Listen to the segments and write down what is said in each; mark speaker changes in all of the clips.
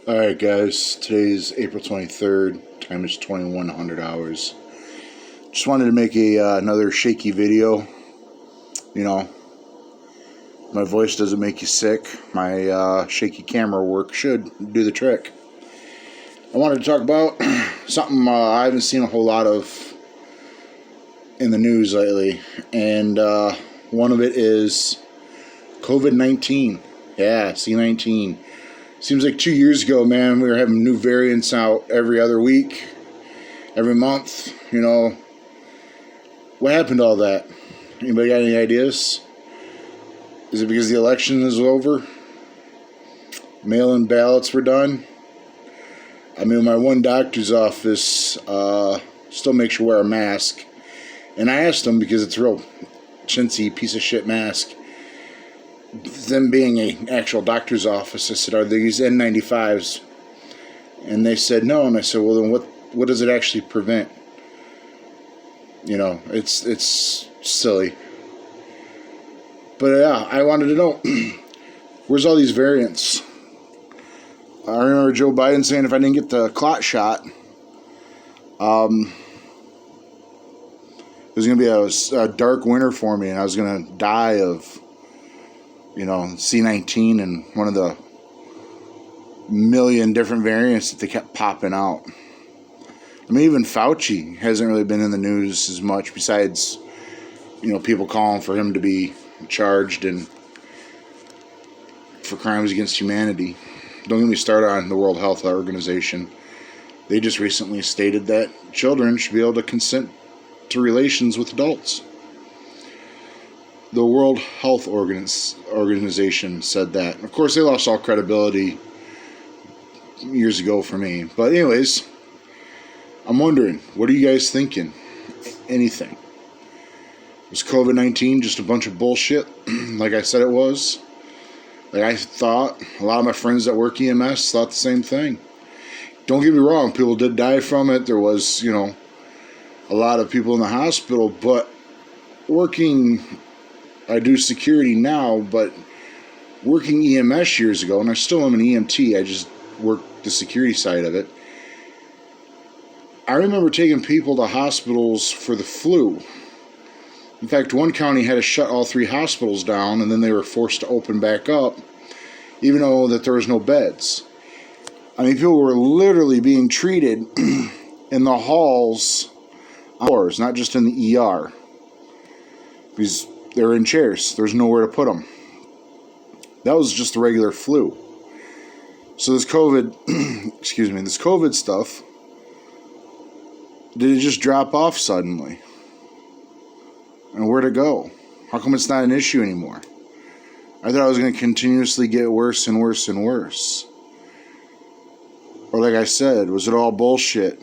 Speaker 1: Alright, guys, today's April 23rd, time is 2100 hours. Just wanted to make another shaky video. You know, my voice doesn't make you sick. My shaky camera work should do the trick. I wanted to talk about something I haven't seen a whole lot of in the news lately, and one of it is COVID-19. Yeah, C-19. Seems like 2 years ago, man, we were having new variants out every other week, every month. You know, what happened to all that? Anybody got any ideas? Is it because the election is over? Mail-in ballots were done? I mean, my one doctor's office still makes you wear a mask. And I asked them, because it's a real chintzy piece of shit mask, them being an actual doctor's office, I said, are these N95s? And they said no. And I said, well, then what does it actually prevent? You know, it's silly. But yeah, I wanted to know, where's all these variants? I remember Joe Biden saying if I didn't get the clot shot, it was going to be a dark winter for me, and I was going to die of, you know, C-19 and one of the million different variants that they kept popping out. I mean, even Fauci hasn't really been in the news as much, besides, you know, people calling for him to be charged and for crimes against humanity. Don't get me started on the World Health Organization. They just recently stated that children should be able to consent to relations with adults. The World Health Organization said that. Of course, they lost all credibility years ago for me. But anyways, I'm wondering, what are you guys thinking? Anything? Was COVID-19 just a bunch of bullshit, like I said it was? Like I thought, a lot of my friends that work EMS thought the same thing. Don't get me wrong, people did die from it. There was, you know, a lot of people in the hospital, but working... I do security now, but working EMS years ago, and I still am an EMT, I just work the security side of it. I remember taking people to hospitals for the flu. In fact, one county had to shut all 3 hospitals down, and then they were forced to open back up, even though that there was no beds. I mean, people were literally being treated in the halls, hours, not just in the ER. Because they're in chairs. There's nowhere to put them. That was just the regular flu. So this COVID, this COVID stuff, did it just drop off suddenly? And where'd it go? How come it's not an issue anymore? I thought it was going to continuously get worse and worse and worse. Or like I said, was it all bullshit?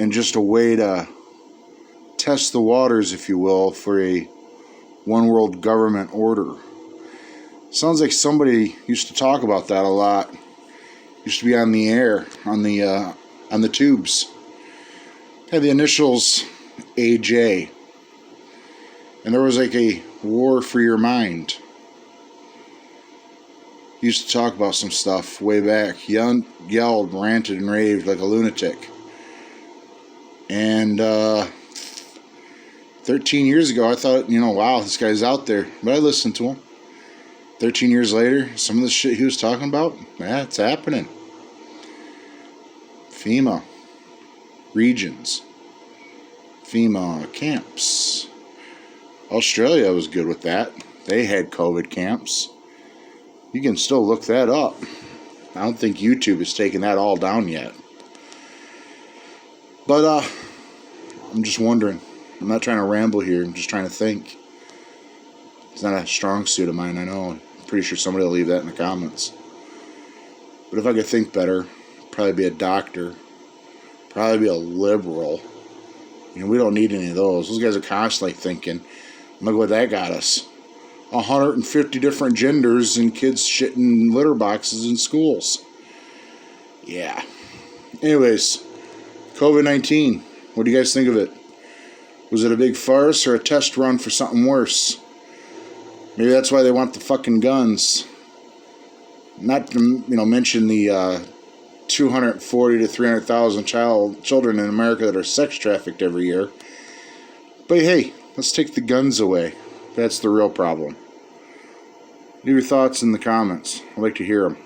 Speaker 1: And just a way to test the waters, if you will, for a one world government order. Sounds like somebody used to talk about that a lot. Used to be on the air, on the tubes. Had the initials AJ. And there was like a war for your mind. Used to talk about some stuff way back. Yelled, ranted, and raved like a lunatic. And 13 years ago, I thought, you know, wow, this guy's out there. But I listened to him. 13 years later, some of the shit he was talking about, yeah, it's happening. FEMA regions. FEMA camps. Australia was good with that. They had COVID camps. You can still look that up. I don't think YouTube has taken that all down yet. But, I'm just wondering. I'm not trying to ramble here. I'm just trying to think. It's not a strong suit of mine, I know. I'm pretty sure somebody will leave that in the comments. But if I could think better, probably be a doctor. Probably be a liberal. You know, we don't need any of those. Those guys are constantly thinking, look what that got us. 150 different genders and kids shitting litter boxes in schools. Yeah. Anyways, COVID-19. What do you guys think of it? Was it a big farce or a test run for something worse? Maybe that's why they want the fucking guns. Not to mention the 240 to 300,000 children in America that are sex trafficked every year. But hey, let's take the guns away. That's the real problem. Leave your thoughts in the comments. I'd like to hear them.